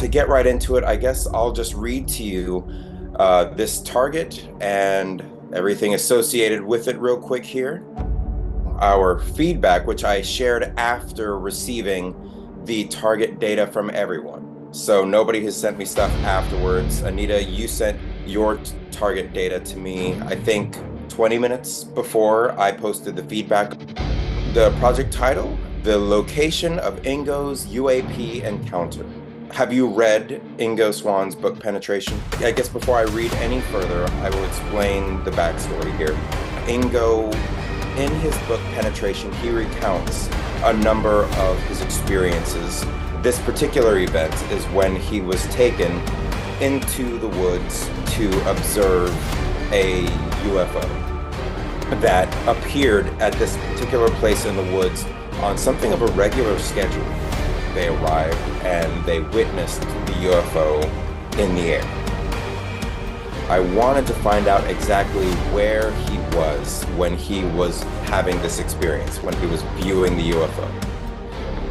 to get right into it, I guess I'll just read to you this target and everything associated with it real quick here. Our feedback, which I shared after receiving the target data from everyone. So nobody has sent me stuff afterwards. Anita, you sent your target data to me, I think 20 minutes before I posted the feedback. The project title, The Location of Ingo's UAP Encounter. Have you read Ingo Swann's book Penetration? I guess before I read any further, I will explain the backstory here. Ingo, in his book Penetration, he recounts a number of his experiences. This particular event is when he was taken into the woods to observe a UFO that appeared at this particular place in the woods on something of a regular schedule. They arrived and they witnessed the UFO in the air. I wanted to find out exactly where he was when he was having this experience, when he was viewing the UFO.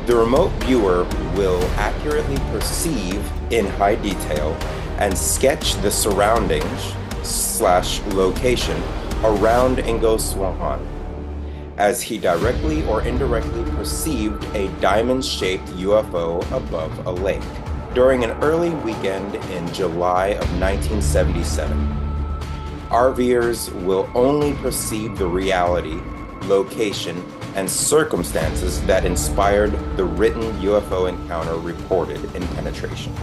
The remote viewer will accurately perceive in high detail and sketch the surroundings/location around Ingo Swann, as he directly or indirectly perceived a diamond-shaped UFO above a lake. During an early weekend in July of 1977, RVers will only perceive the reality, location, and circumstances that inspired the written UFO encounter reported in Penetration.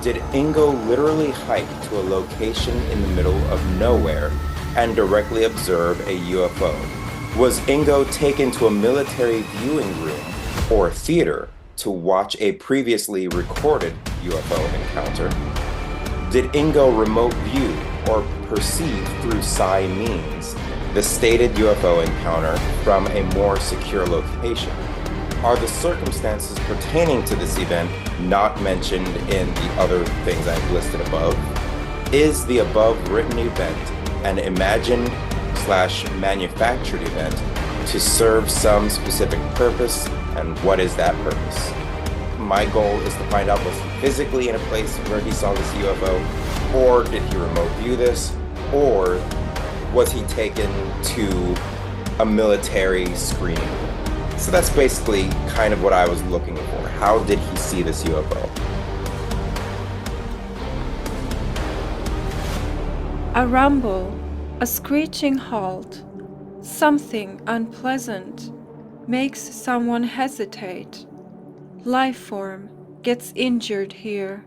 Did Ingo literally hike to a location in the middle of nowhere and directly observe a UFO? Was Ingo taken to a military viewing room or theater to watch a previously recorded UFO encounter? Did Ingo remote view or perceive through psi means the stated UFO encounter from a more secure location? Are the circumstances pertaining to this event not mentioned in the other things I've listed above? Is the above written event an imagined/manufactured event to serve some specific purpose, and what is that purpose? My goal is to find out, was he physically in a place where he saw this UFO, or did he remote view this, or was he taken to a military screening room? So that's basically kind of what I was looking for. How did he see this UFO? A rumble, a screeching halt, something unpleasant makes someone hesitate. Life form gets injured here.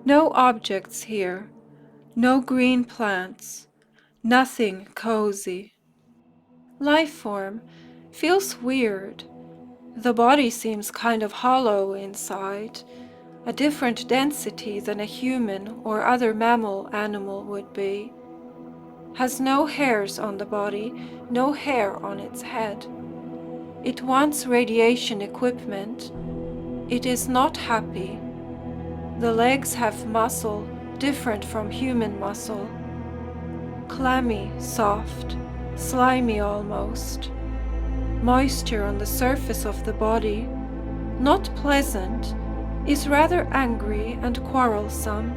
No objects here, no green plants, nothing cozy. Life form feels weird. The body seems kind of hollow inside, a different density than a human or other mammal animal would be. Has no hairs on the body, no hair on its head. It wants radiation equipment. It is not happy. The legs have muscle different from human muscle. Clammy, soft, slimy almost. Moisture on the surface of the body, not pleasant, is rather angry and quarrelsome,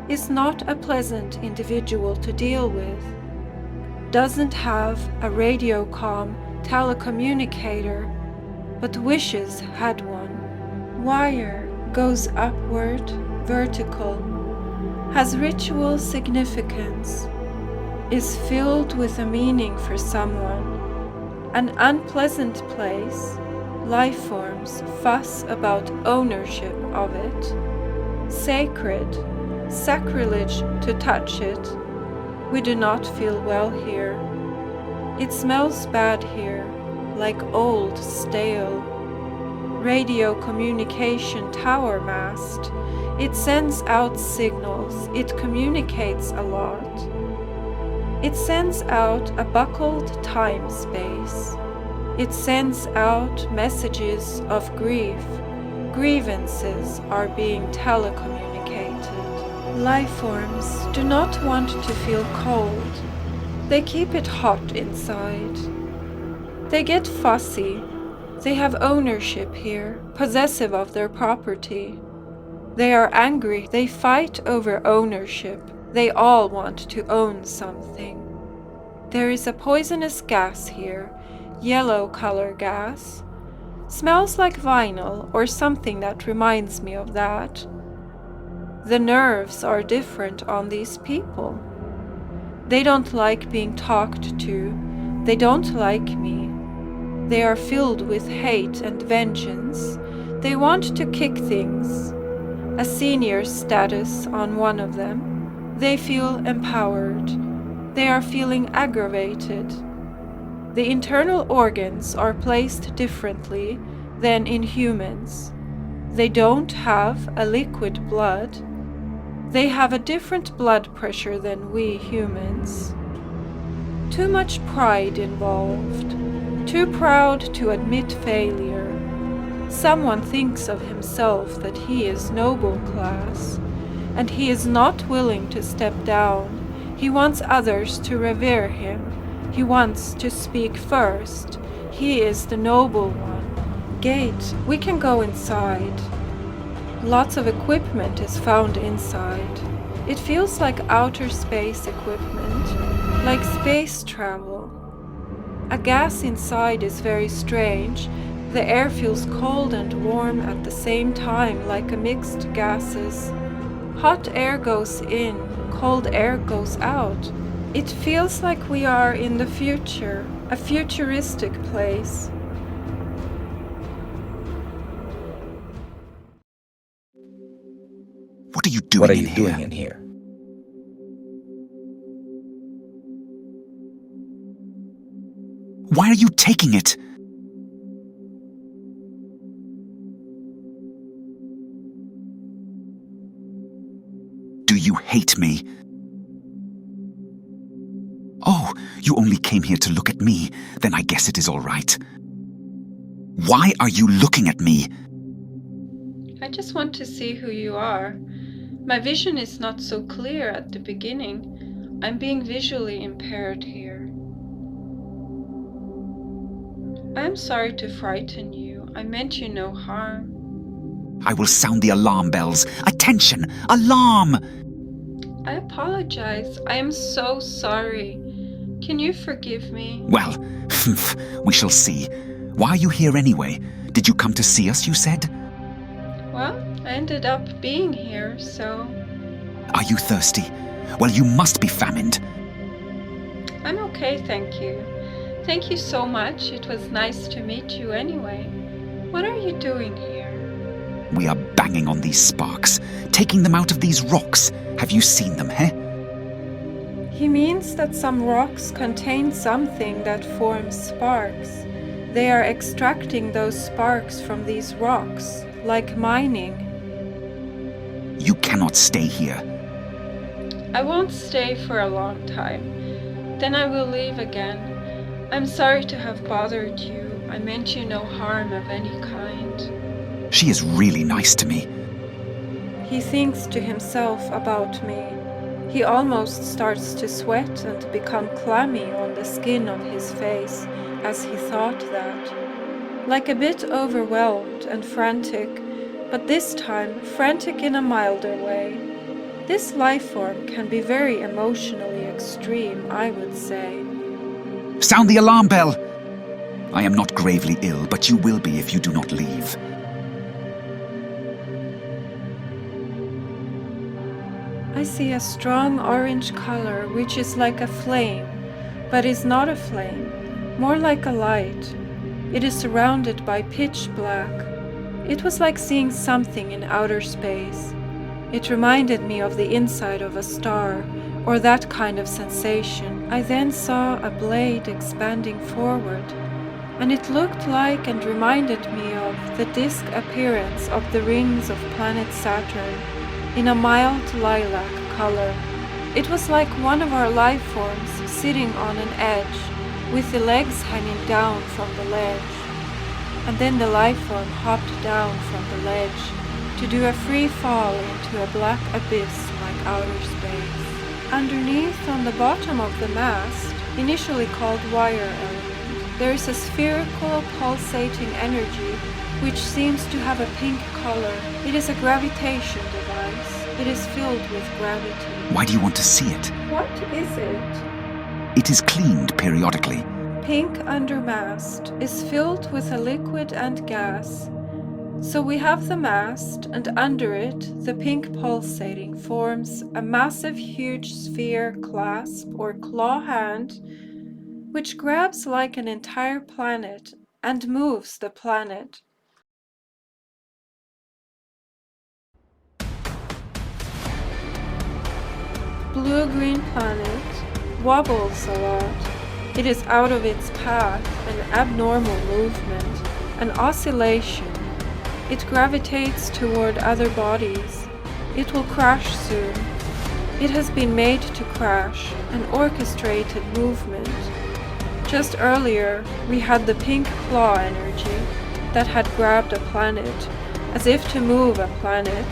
is not a pleasant individual to deal with, doesn't have a radiocom telecommunicator, but wishes had one. Wire goes upward, vertical, has ritual significance, is filled with a meaning for someone. An unpleasant place, life forms fuss about ownership of it. Sacred, sacrilege to touch it. We do not feel well here. It smells bad here, like old, stale. Radio communication tower mast. It sends out signals, it communicates a lot. It sends out a buckled time space. It sends out messages of grief. Grievances are being telecommunicated. Life forms do not want to feel cold. They keep it hot inside. They get fussy. They have ownership here, possessive of their property. They are angry, they fight over ownership. They all want to own something. There is a poisonous gas here, yellow color gas. Smells like vinyl or something that reminds me of that. The nerves are different on these people. They don't like being talked to. They don't like me. They are filled with hate and vengeance. They want to kick things. A senior status on one of them. They feel empowered. They are feeling aggravated. The internal organs are placed differently than in humans. They don't have a liquid blood. They have a different blood pressure than we humans. Too much pride involved. Too proud to admit failure. Someone thinks of himself that he is noble class, and he is not willing to step down. He wants others to revere him. He wants to speak first. He is the noble one. Gate, we can go inside. Lots of equipment is found inside. It feels like outer space equipment, like space travel. A gas inside is very strange. The air feels cold and warm at the same time, like a mixed gases. Hot air goes in, cold air goes out. It feels like we are in the future, a futuristic place. What are you doing in here? Why are you taking it? Do you hate me? Oh, you only came here to look at me. Then I guess it is all right. Why are you looking at me? I just want to see who you are. My vision is not so clear at the beginning. I'm being visually impaired here. I'm sorry to frighten you. I meant you no harm. I will sound the alarm bells. Attention! Alarm! I apologize. I am so sorry. Can you forgive me? Well, we shall see. Why are you here anyway? Did you come to see us, you said? Well, I ended up being here, so... Are you thirsty? Well, you must be famined. I'm okay, thank you. Thank you so much. It was nice to meet you anyway. What are you doing here? We are banging on these sparks, taking them out of these rocks. Have you seen them, eh? He means that some rocks contain something that forms sparks. They are extracting those sparks from these rocks, like mining. You cannot stay here. I won't stay for a long time. Then I will leave again. I'm sorry to have bothered you. I meant you no harm of any kind. She is really nice to me. He thinks to himself about me. He almost starts to sweat and become clammy on the skin of his face as he thought that. Like a bit overwhelmed and frantic, but this time frantic in a milder way. This life form can be very emotionally extreme, I would say. Sound the alarm bell! I am not gravely ill, but you will be if you do not leave. I see a strong orange color which is like a flame, but is not a flame, more like a light. It is surrounded by pitch black. It was like seeing something in outer space. It reminded me of the inside of a star, or that kind of sensation. I then saw a blade expanding forward, and it looked like and reminded me of the disk appearance of the rings of planet Saturn in a mild lilac color. It was like one of our life forms sitting on an edge, with the legs hanging down from the ledge. And then the life form hopped down from the ledge to do a free fall into a black abyss like outer space. Underneath, on the bottom of the mast, initially called wire element, there is a spherical pulsating energy which seems to have a pink color. It is a gravitation device. It is filled with gravity. Why do you want to see it? What is it? It is cleaned periodically. Pink under mast is filled with a liquid and gas. So we have the mast, and under it, the pink pulsating forms a massive huge sphere clasp or claw hand, which grabs like an entire planet and moves the planet. Blue-green planet wobbles a lot. It is out of its path, an abnormal movement, an oscillation. It gravitates toward other bodies. It will crash soon. It has been made to crash, an orchestrated movement. Just earlier, we had the pink claw energy that had grabbed a planet, as if to move a planet.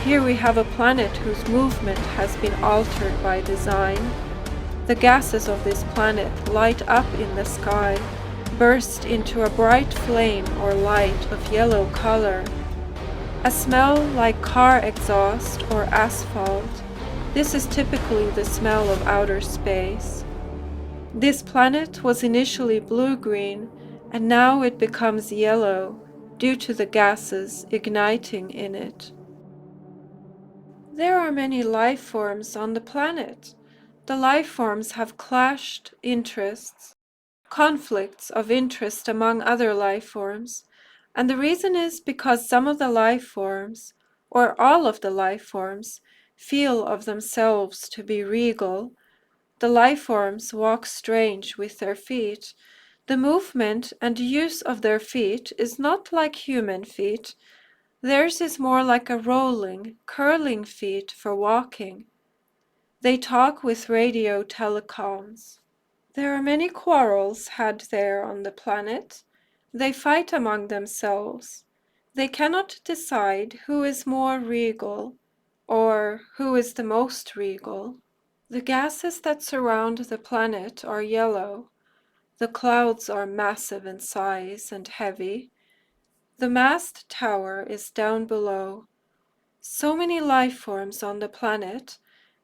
Here we have a planet whose movement has been altered by design. The gases of this planet light up in the sky, burst into a bright flame or light of yellow color. A smell like car exhaust or asphalt. This is typically the smell of outer space. This planet was initially blue-green, and now it becomes yellow due to the gases igniting in it. There are many life forms on the planet. The life forms have clashed interests, conflicts of interest among other life forms, and the reason is because some of the life forms, or all of the life forms, feel of themselves to be regal. The life forms walk strange with their feet. The movement and use of their feet is not like human feet. Theirs is more like a rolling, curling feet for walking. They talk with radio telecoms. There are many quarrels had there on the planet. They fight among themselves. They cannot decide who is more regal, or who is the most regal. The gases that surround the planet are yellow. The clouds are massive in size and heavy. The mast tower is down below. So many life forms on the planet,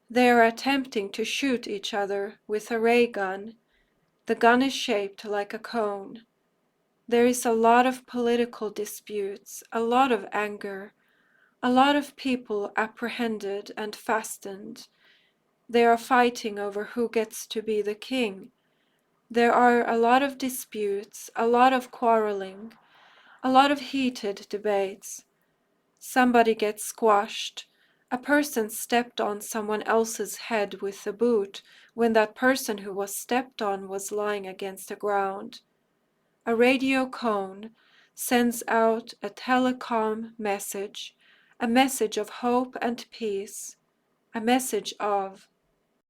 they are attempting to shoot each other with a ray gun. The gun is shaped like a cone. There is a lot of political disputes, a lot of anger, a lot of people apprehended and fastened. They are fighting over who gets to be the king. There are a lot of disputes, a lot of quarreling, a lot of heated debates. Somebody gets squashed. A person stepped on someone else's head with a boot when that person who was stepped on was lying against the ground. A radio cone sends out a telecom message, a message of hope and peace, a message of,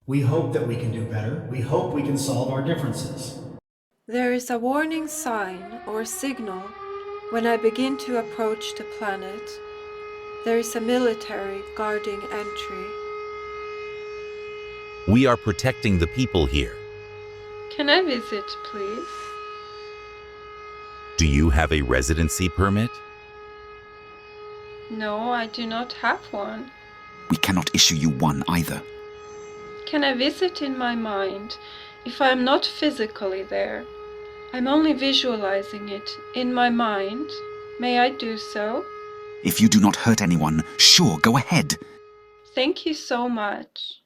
"We hope that we can do better. We hope we can solve our differences." there is a warning sign or signal when I begin to approach the planet. There is a military guarding entry. We are protecting the people here. Can I visit, please? Do you have a residency permit? No, I do not have one. We cannot issue you one either. Can I visit in my mind if I am not physically there? I'm only visualizing it in my mind. May I do so? If you do not hurt anyone, sure, go ahead. Thank you so much.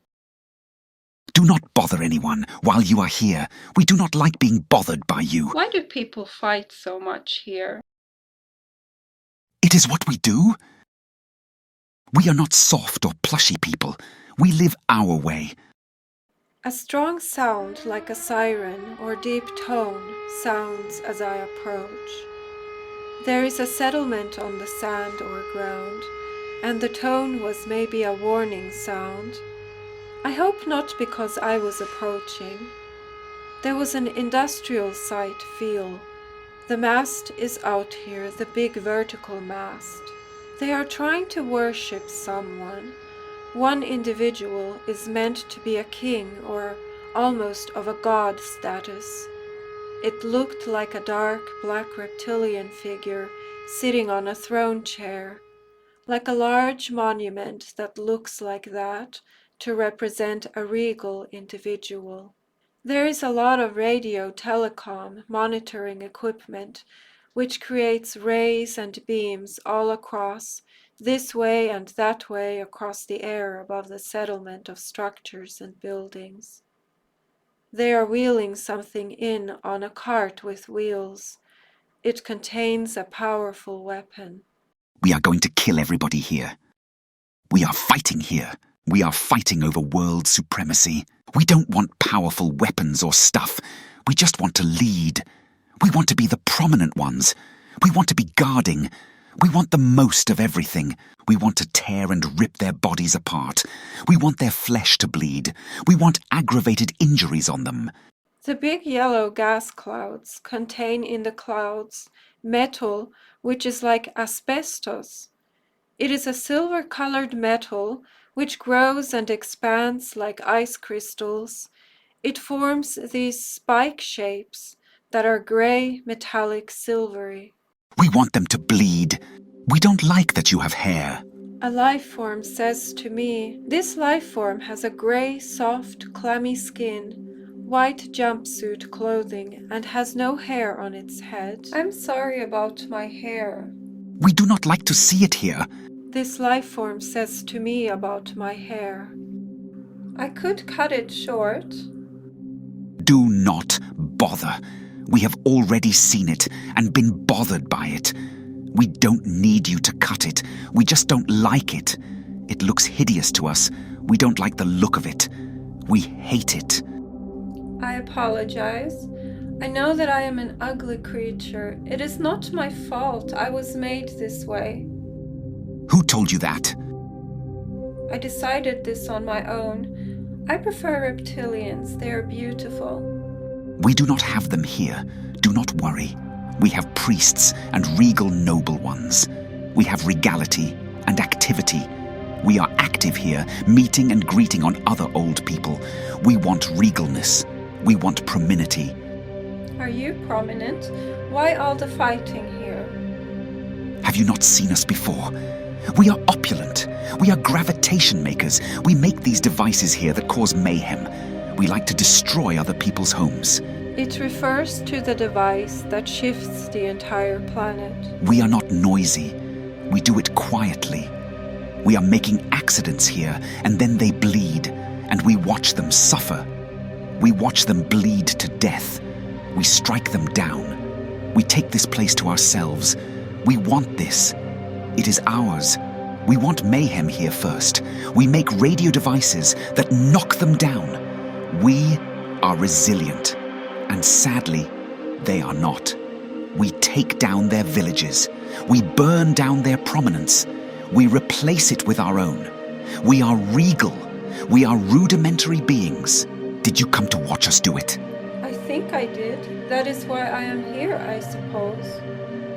Do not bother anyone while you are here. We do not like being bothered by you. Why do people fight so much here? It is what we do. We are not soft or plushy people. We live our way. A strong sound like a siren or deep tone sounds as I approach. There is a settlement on the sand or ground, and the tone was maybe a warning sound. I hope not because I was approaching. There was an industrial site feel. The mast is out here, the big vertical mast. They are trying to worship someone. One individual is meant to be a king or almost of a god status. It looked like a dark black reptilian figure sitting on a throne chair, like a large monument that looks like that to represent a regal individual. There is a lot of radio telecom monitoring equipment which creates rays and beams all across, this way and that way across the air above the settlement of structures and buildings. They are wheeling something in on a cart with wheels. It contains a powerful weapon. We are going to kill everybody here. We are fighting here. We are fighting over world supremacy. We don't want powerful weapons or stuff. We just want to lead. We want to be the prominent ones. We want to be guarding. We want the most of everything. We want to tear and rip their bodies apart. We want their flesh to bleed. We want aggravated injuries on them. The big yellow gas clouds contain in the clouds metal which is like asbestos. It is a silver-colored metal which grows and expands like ice crystals. It forms these spike shapes that are gray, metallic, silvery. We want them to bleed. We don't like that you have hair. A life form says to me, this life form has a gray, soft, clammy skin, white jumpsuit clothing, and has no hair on its head. I'm sorry about my hair. We do not like to see it here. This life form says to me about my hair. I could cut it short. Do not bother. We have already seen it and been bothered by it. We don't need you to cut it. We just don't like it. It looks hideous to us. We don't like the look of it. We hate it. I apologize. I know that I am an ugly creature. It is not my fault. I was made this way. Who told you that? I decided this on my own. I prefer reptilians. They are beautiful. We do not have them here. Do not worry. We have priests and regal noble ones. We have regality and activity. We are active here, meeting and greeting on other old people. We want regalness. We want prominity. Are you prominent? Why all the fighting here? Have you not seen us before? We are opulent. We are gravitation makers. We make these devices here that cause mayhem. We like to destroy other people's homes. It refers to the device that shifts the entire planet. We are not noisy. We do it quietly. We are making accidents here, and then they bleed, and we watch them suffer. We watch them bleed to death. We strike them down. We take this place to ourselves. We want this. It is ours. We want mayhem here first. We make radio devices that knock them down. We are resilient. And sadly, they are not. We take down their villages. We burn down their prominence. We replace it with our own. We are regal. We are rudimentary beings. Did you come to watch us do it? I think I did. That is why I am here, I suppose.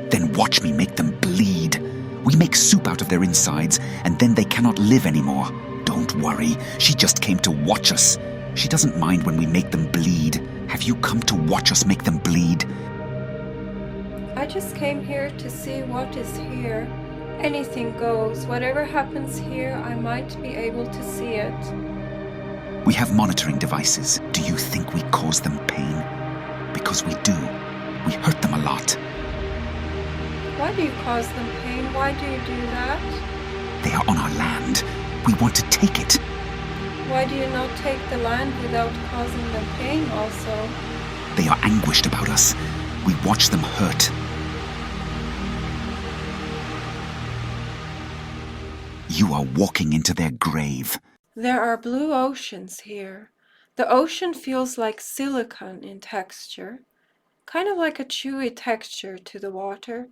Then watch me make them bleed. We make soup out of their insides, and then they cannot live anymore. Don't worry, she just came to watch us. She doesn't mind when we make them bleed. Have you come to watch us make them bleed? I just came here to see what is here. Anything goes. Whatever happens here, I might be able to see it. We have monitoring devices. Do you think we cause them pain? Because we do. We hurt them a lot. Why do you cause them pain? Why do you do that? They are on our land. We want to take it. Why do you not take the land without causing them pain also? They are anguished about us. We watch them hurt. You are walking into their grave. There are blue oceans here. The ocean feels like silicon in texture, kind of like a chewy texture to the water,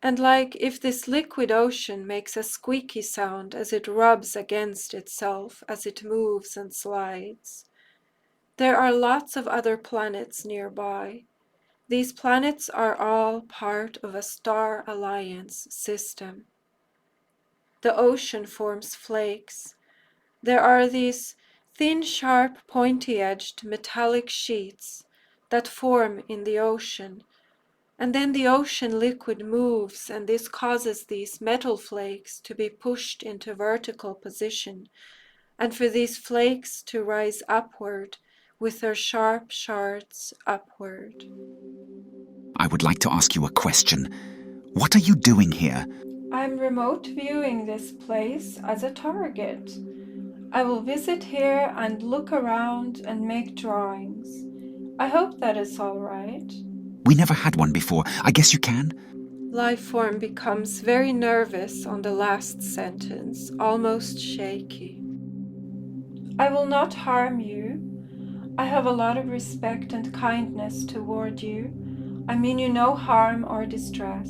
and like if this liquid ocean makes a squeaky sound as it rubs against itself as it moves and slides. There are lots of other planets nearby. These planets are all part of a star alliance system. The ocean forms flakes. There are these thin, sharp, pointy-edged metallic sheets that form in the ocean, And then the ocean liquid moves, and this causes these metal flakes to be pushed into vertical position, and for these flakes to rise upward with their sharp shards upward. I would like to ask you a question. What are you doing here? I'm remote viewing this place as a target. I will visit here and look around and make drawings. I hope that is all right. We never had one before. I guess you can? Lifeform becomes very nervous on the last sentence, almost shaky. I will not harm you. I have a lot of respect and kindness toward you. I mean you no harm or distress.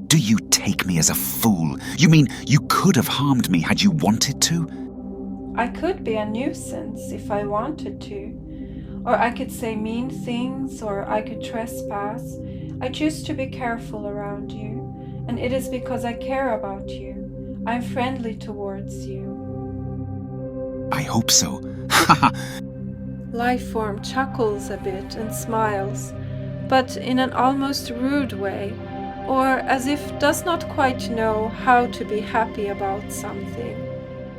Do you take me as a fool? You mean you could have harmed me had you wanted to? I could be a nuisance if I wanted to. Or I could say mean things, or I could trespass. I choose to be careful around you, and it is because I care about you. I'm friendly towards you. I hope so. Lifeform chuckles a bit and smiles, but in an almost rude way, or as if does not quite know how to be happy about something.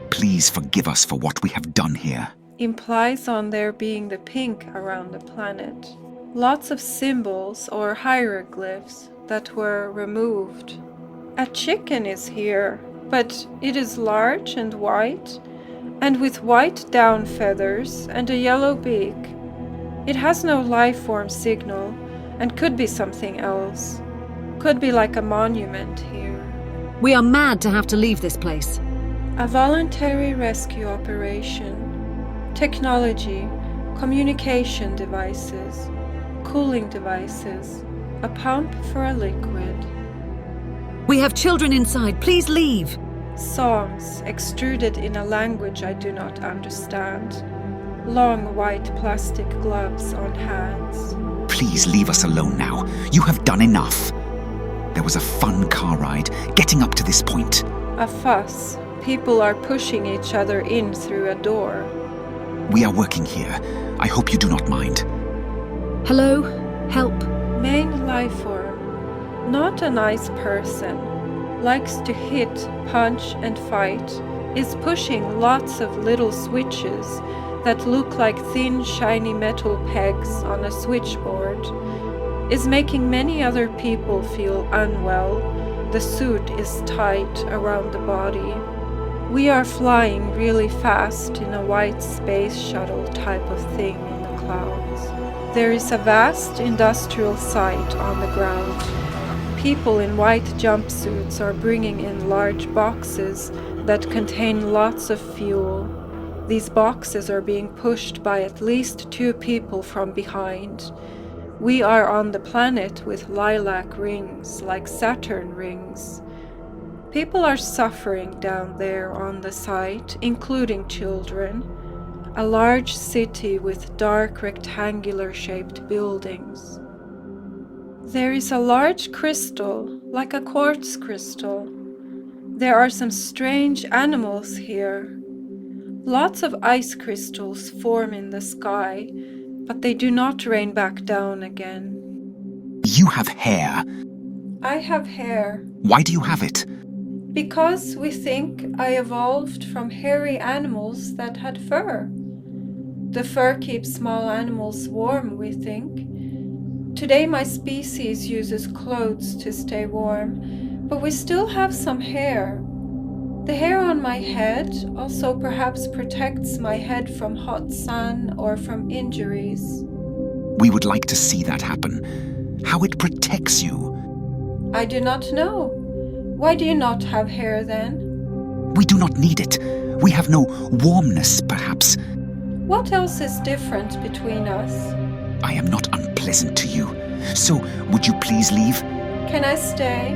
Please forgive us for what we have done here. Implies on there being the pink around the planet. Lots of symbols or hieroglyphs that were removed. A chicken is here, but it is large and white, and with white down feathers and a yellow beak. It has no life form signal and could be something else. Could be like a monument here. We are mad to have to leave this place. A voluntary rescue operation. Technology, communication devices, cooling devices, a pump for a liquid. We have children inside. Please leave. Songs extruded in a language I do not understand. Long white plastic gloves on hands. Please leave us alone now. You have done enough. There was a fun car ride getting up to this point. A fuss. People are pushing each other in through a door. We are working here. I hope you do not mind. Hello? Help. Main life form. Not a nice person. Likes to hit, punch and fight. Is pushing lots of little switches that look like thin shiny metal pegs on a switchboard. Is making many other people feel unwell. The suit is tight around the body. We are flying really fast in a white space shuttle type of thing in the clouds. There is a vast industrial site on the ground. People in white jumpsuits are bringing in large boxes that contain lots of fuel. These boxes are being pushed by at least 2 people from behind. We are on the planet with lilac rings, like Saturn rings. People are suffering down there on the site, including children. A large city with dark rectangular-shaped buildings. There is a large crystal, like a quartz crystal. There are some strange animals here. Lots of ice crystals form in the sky, but they do not rain back down again. You have hair. I have hair. Why do you have it? Because we think I evolved from hairy animals that had fur. The fur keeps small animals warm, we think. Today my species uses clothes to stay warm, but we still have some hair. The hair on my head also perhaps protects my head from hot sun or from injuries. We would like to see that happen. How it protects you. I do not know. Why do you not have hair then? We do not need it. We have no warmness, perhaps. What else is different between us? I am not unpleasant to you. So, would you please leave? Can I stay?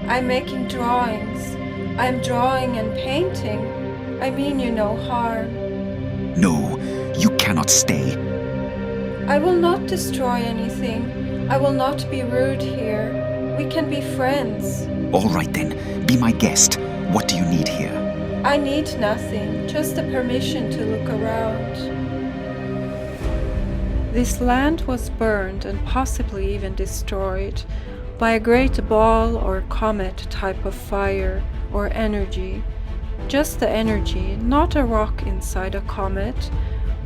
I'm making drawings. I'm drawing and painting. I mean you no harm. No, you cannot stay. I will not destroy anything. I will not be rude here. We can be friends. All right then, be my guest. What do you need here? I need nothing, just the permission to look around. This land was burned and possibly even destroyed. by a great ball or comet type of fire or energy. Just the energy, not a rock inside a comet,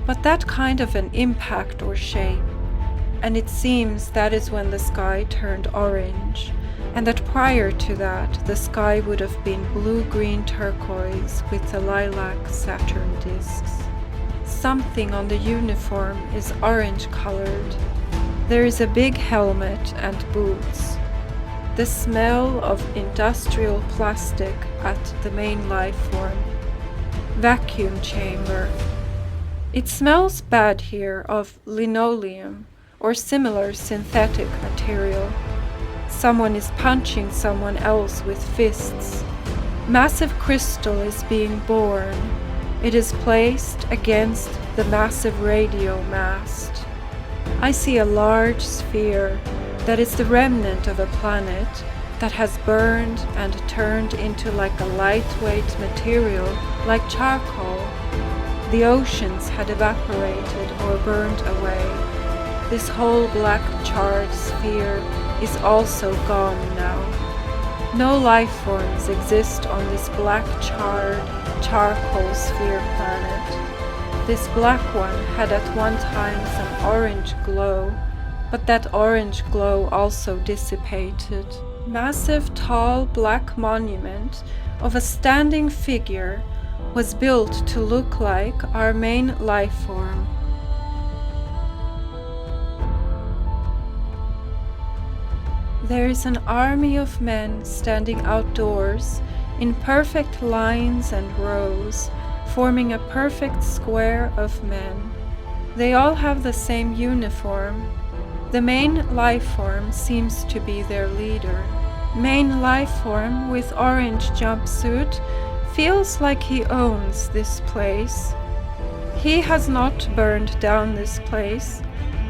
but that kind of an impact or shape. And it seems that is when the sky turned orange, and that prior to that the sky would have been blue-green turquoise with the lilac Saturn discs. Something on the uniform is orange-colored. There is a big helmet and boots. The smell of industrial plastic at the main life form. Vacuum chamber. It smells bad here of linoleum or similar synthetic material. Someone is punching someone else with fists. Massive crystal is being born. It is placed against the massive radio mast. I see a large sphere that is the remnant of a planet that has burned and turned into like a lightweight material like charcoal. The oceans had evaporated or burned away. This whole black charred sphere is also gone now. No life forms exist on this black charred charcoal sphere planet. This black one had at one time some orange glow, but that orange glow also dissipated. Massive tall black monument of a standing figure was built to look like our main life form. There is an army of men standing outdoors in perfect lines and rows, forming a perfect square of men. They all have the same uniform. The main life form seems to be their leader. Main life form with orange jumpsuit feels like he owns this place. He has not burned down this place.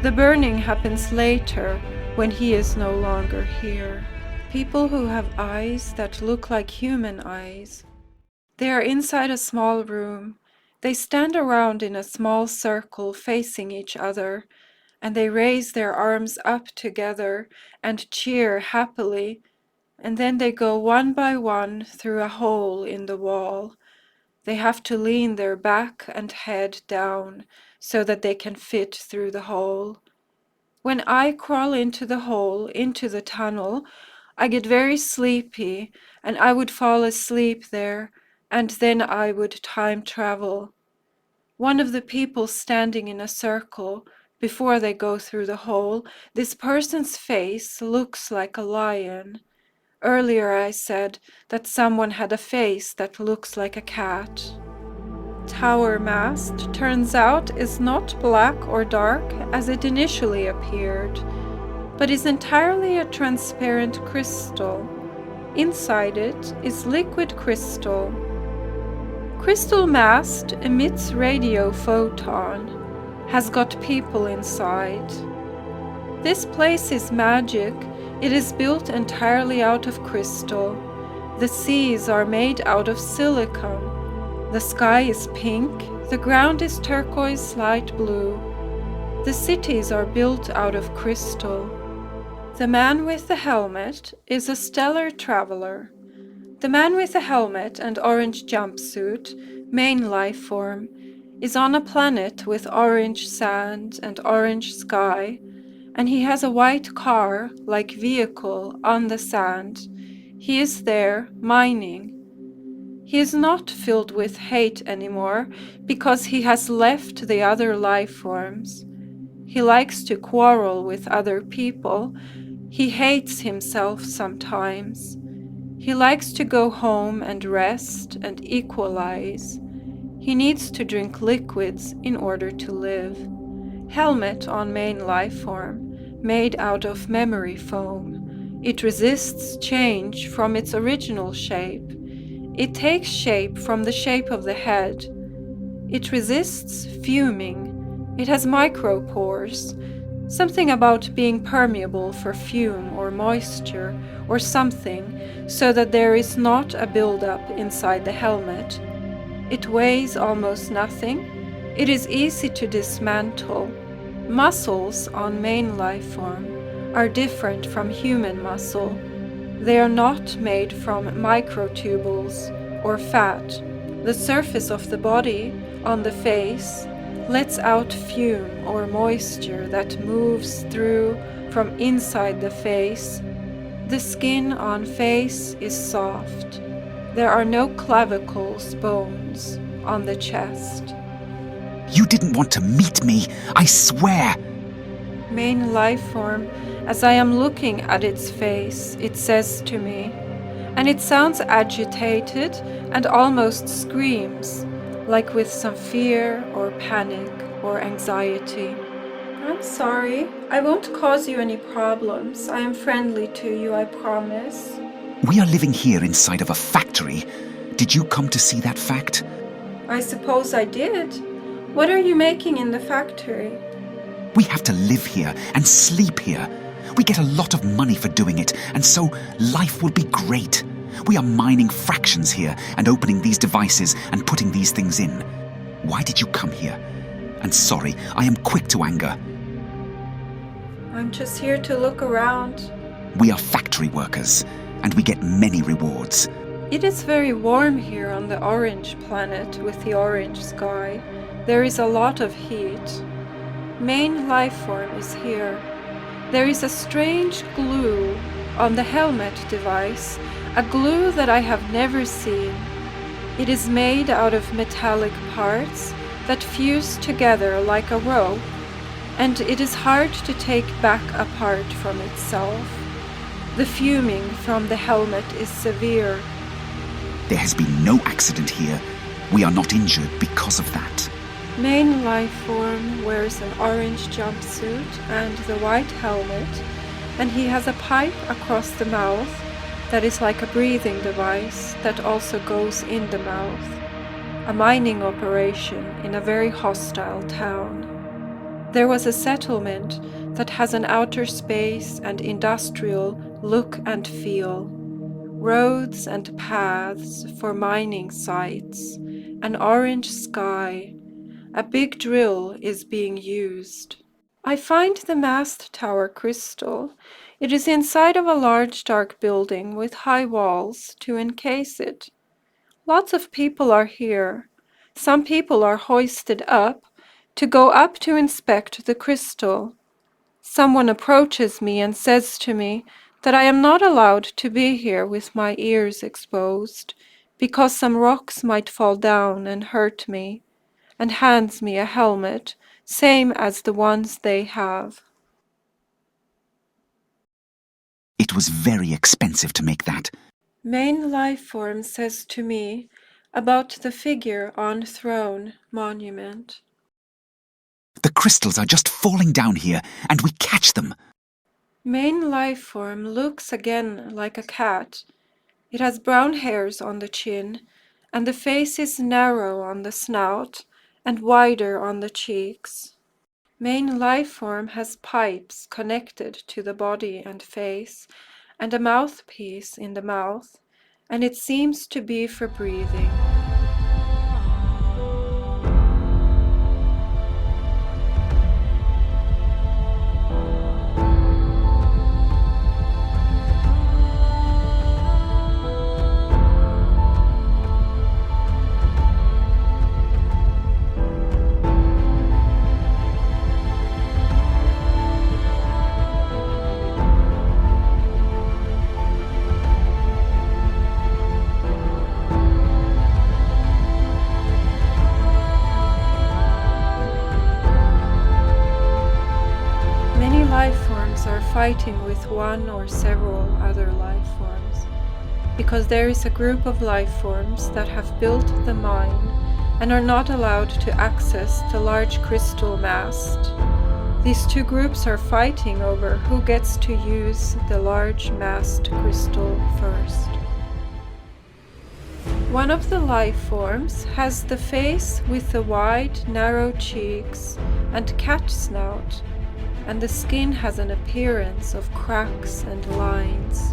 The burning happens later, when he is no longer here. People who have eyes that look like human eyes. They are inside a small room. They stand around in a small circle facing each other, and they raise their arms up together and cheer happily, and then they go one by one through a hole in the wall. They have to lean their back and head down so that they can fit through the hole. When I crawl into the hole, into the tunnel, I get very sleepy and I would fall asleep there, and then I would time travel. One of the people standing in a circle, before they go through the hole, this person's face looks like a lion. Earlier I said that someone had a face that looks like a cat. Tower mast turns out is not black or dark as it initially appeared, but is entirely a transparent crystal. Inside it is liquid crystal. Crystal mast emits radio photon, has got people inside. This place is magic. It is built entirely out of crystal. The seas are made out of silicon. The sky is pink, the ground is turquoise light blue. The cities are built out of crystal. The man with the helmet is a stellar traveler. The man with the helmet and orange jumpsuit, main life form, is on a planet with orange sand and orange sky, and he has a white car-like vehicle on the sand. He is there mining. He is not filled with hate anymore because he has left the other life forms. He likes to quarrel with other people. He hates himself sometimes. He likes to go home and rest and equalize. He needs to drink liquids in order to live. Helmet on main life form, made out of memory foam. It resists change from its original shape. It takes shape from the shape of the head. It resists fuming. It has micropores. Something about being permeable for fume or moisture or something, so that there is not a buildup inside the helmet. It weighs almost nothing. It is easy to dismantle. Muscles on main life form are different from human muscle. They are not made from microtubules or fat. The surface of the body, on the face, lets out fume or moisture that moves through from inside the face. The skin on face is soft. There are no clavicles, bones, on the chest. You didn't want to meet me, I swear! Main life form, as I am looking at its face, it says to me, and it sounds agitated and almost screams, like with some fear or panic or anxiety. I'm sorry. I won't cause you any problems. I am friendly to you, I promise. We are living here inside of a factory. Did you come to see that fact? I suppose I did. What are you making in the factory? We have to live here and sleep here. We get a lot of money for doing it, and so life will be great. We are mining fractions here and opening these devices and putting these things in. Why did you come here? And sorry, I am quick to anger. I'm just here to look around. We are factory workers, and we get many rewards. It is very warm here on the orange planet with the orange sky. There is a lot of heat. Main life form is here. There is a strange glue on the helmet device, a glue that I have never seen. It is made out of metallic parts that fuse together like a rope, and it is hard to take back apart from itself. The fuming from the helmet is severe. There has been no accident here. We are not injured because of that. Main life form wears an orange jumpsuit and the white helmet, and he has a pipe across the mouth that is like a breathing device that also goes in the mouth. A mining operation in a very hostile town. There was a settlement that has an outer space and industrial look and feel. Roads and paths for mining sites, an orange sky. A big drill is being used. I find the mast tower crystal. It is inside of a large dark building with high walls to encase it. Lots of people are here. Some people are hoisted up to go up to inspect the crystal. Someone approaches me and says to me that I am not allowed to be here with my ears exposed because some rocks might fall down and hurt me, and hands me a helmet, same as the ones they have. It was very expensive to make that. Main life form says to me about the figure on throne monument. The crystals are just falling down here, and we catch them. Main life form looks again like a cat. It has brown hairs on the chin, and the face is narrow on the snout and wider on the cheeks. Main life form has pipes connected to the body and face, and a mouthpiece in the mouth, and it seems to be for breathing. Life forms are fighting with one or several other life forms, because there is a group of life forms that have built the mine and are not allowed to access the large crystal mast. These two groups are fighting over who gets to use the large mast crystal first. One of the life forms has the face with the wide, narrow cheeks and cat snout, and the skin has an appearance of cracks and lines,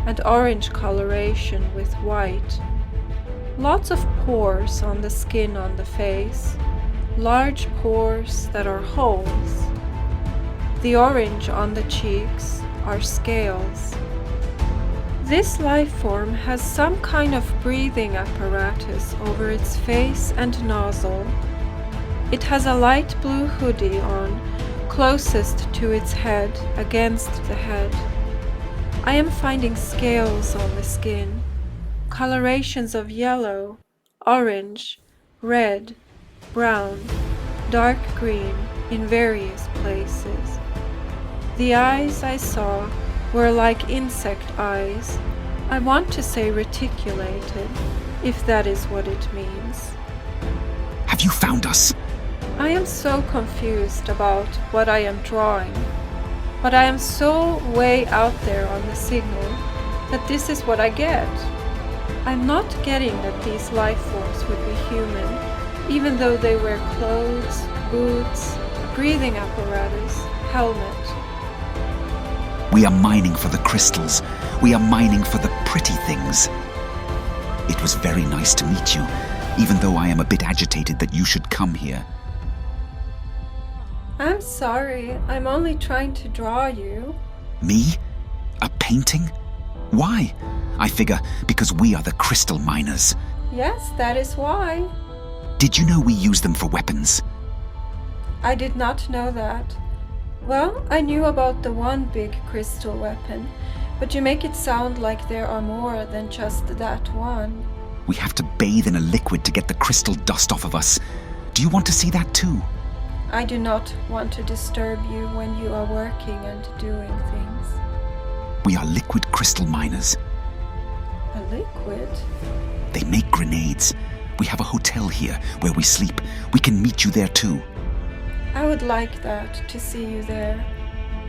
and orange coloration with white. Lots of pores on the skin on the face, large pores that are holes. The orange on the cheeks are scales. This life form has some kind of breathing apparatus over its face and nozzle. It has a light blue hoodie on, closest to its head, against the head. I am finding scales on the skin, colorations of yellow, orange, red, brown, dark green in various places. The eyes I saw were like insect eyes. I want to say reticulated, if that is what it means. Have you found us? I am so confused about what I am drawing, but I am so way out there on the signal that this is what I get. I'm not getting that these life forms would be human, even though they wear clothes, boots, breathing apparatus, helmet. We are mining for the crystals. We are mining for the pretty things. It was very nice to meet you, even though I am a bit agitated that you should come here. I'm sorry, I'm only trying to draw you. Me? A painting? Why? I figure because we are the crystal miners. Yes, that is why. Did you know we use them for weapons? I did not know that. Well, I knew about the one big crystal weapon, but you make it sound like there are more than just that one. We have to bathe in a liquid to get the crystal dust off of us. Do you want to see that too? I do not want to disturb you when you are working and doing things. We are liquid crystal miners. A liquid? They make grenades. We have a hotel here where we sleep. We can meet you there too. I would like that, to see you there.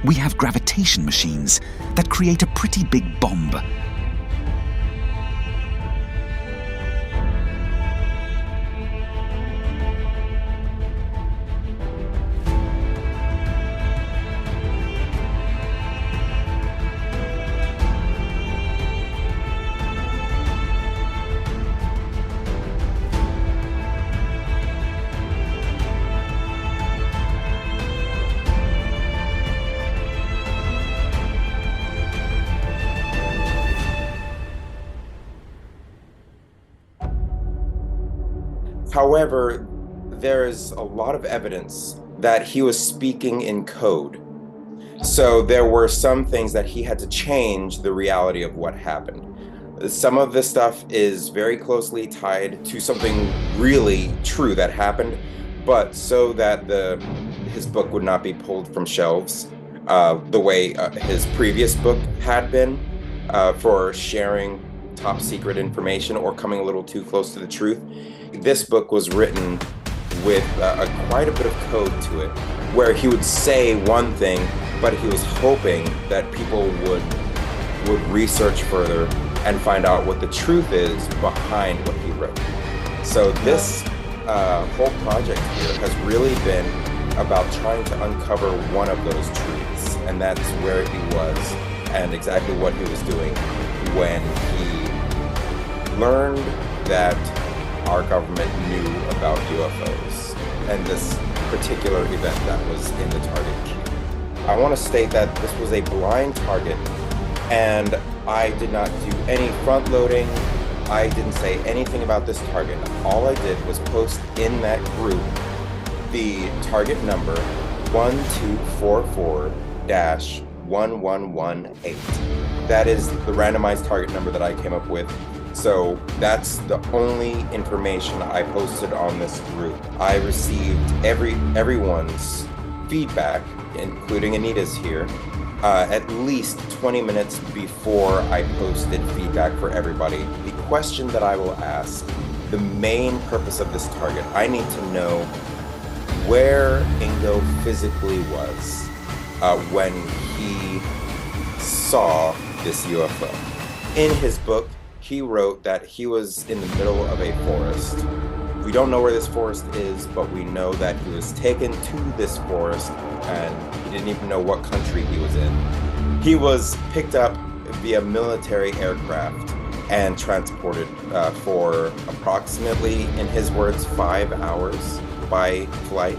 We have gravitation machines that create a pretty big bomb. However, there is a lot of evidence that he was speaking in code. So there were some things that he had to change the reality of what happened. Some of this stuff is very closely tied to something really true that happened, but so that his book would not be pulled from shelves the way his previous book had been for sharing top secret information or coming a little too close to the truth. This book was written with quite a bit of code to it, where he would say one thing, but he was hoping that people would research further and find out what the truth is behind what he wrote. So this whole project here has really been about trying to uncover one of those truths, and that's where he was and exactly what he was doing when he learned that our government knew about UFOs and this particular event that was in the target queue. I want to state that this was a blind target, and I did not do any front loading. I didn't say anything about this target. All I did was post in that group the target number 1244-1118. That is the randomized target number that I came up with. So that's the only information I posted on this group. I received everyone's feedback, including Anita's here, at least 20 minutes before I posted feedback for everybody. The question that I will ask, the main purpose of this target, I need to know where Ingo physically was when he saw this UFO. In his book, he wrote that he was in the middle of a forest. We don't know where this forest is, but we know that he was taken to this forest and he didn't even know what country he was in. He was picked up via military aircraft and transported for approximately, in his words, 5 hours by flight.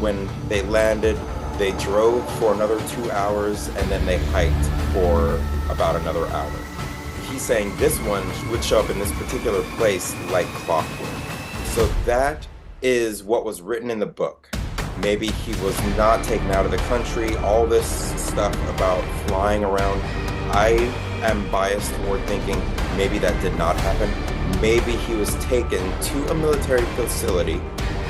When they landed, They drove for another 2 hours, and then they hiked for about another hour. He's saying this one would show up in this particular place like clockwork. So that is what was written in the book. Maybe he was not taken out of the country, all this stuff about flying around. I am biased toward thinking maybe that did not happen. Maybe he was taken to a military facility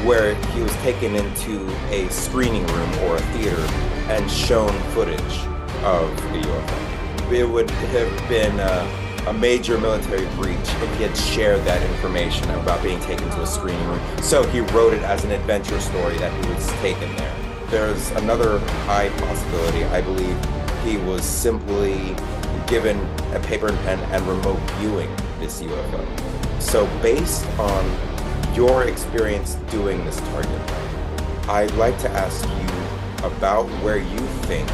where he was taken into a screening room or a theater and shown footage of the UFO. It would have been a major military breach if he had shared that information about being taken to a screening room. So he wrote it as an adventure story that he was taken there. There's another high possibility. I believe he was simply given a paper and pen and remote viewing this UFO. So based on your experience doing this target, I'd like to ask you about where you think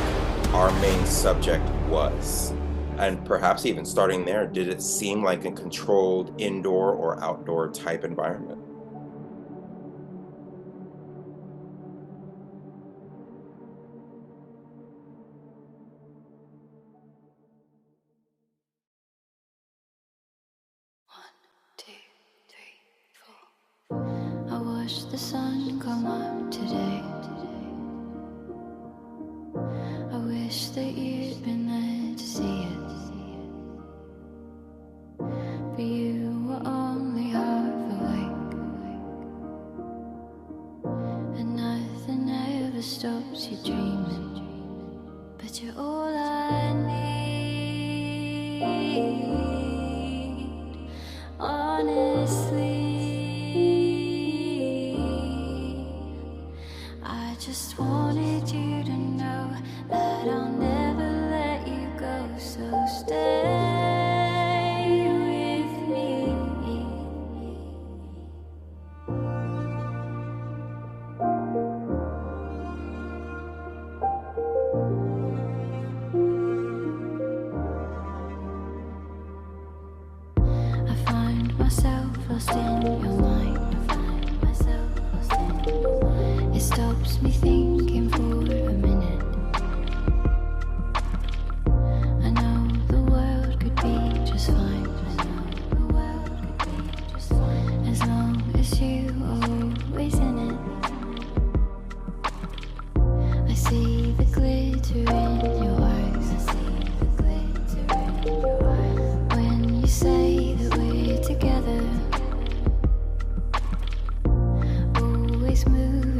our main subject was. And perhaps even starting there, did it seem like a controlled indoor or outdoor type environment? I watched the sun come up today. I wish that you'd been there to see it. But you were only half awake, and nothing ever stops you dreaming. But you're all I need, honestly. I just wanted you to know that I'll never let you go, so stay with me. I find myself lost in your mind. It stops me thinking for a minute. I know the world could be just fine. As long as you are always in it. I see the glitter in your eyes. When you say that we're together, always move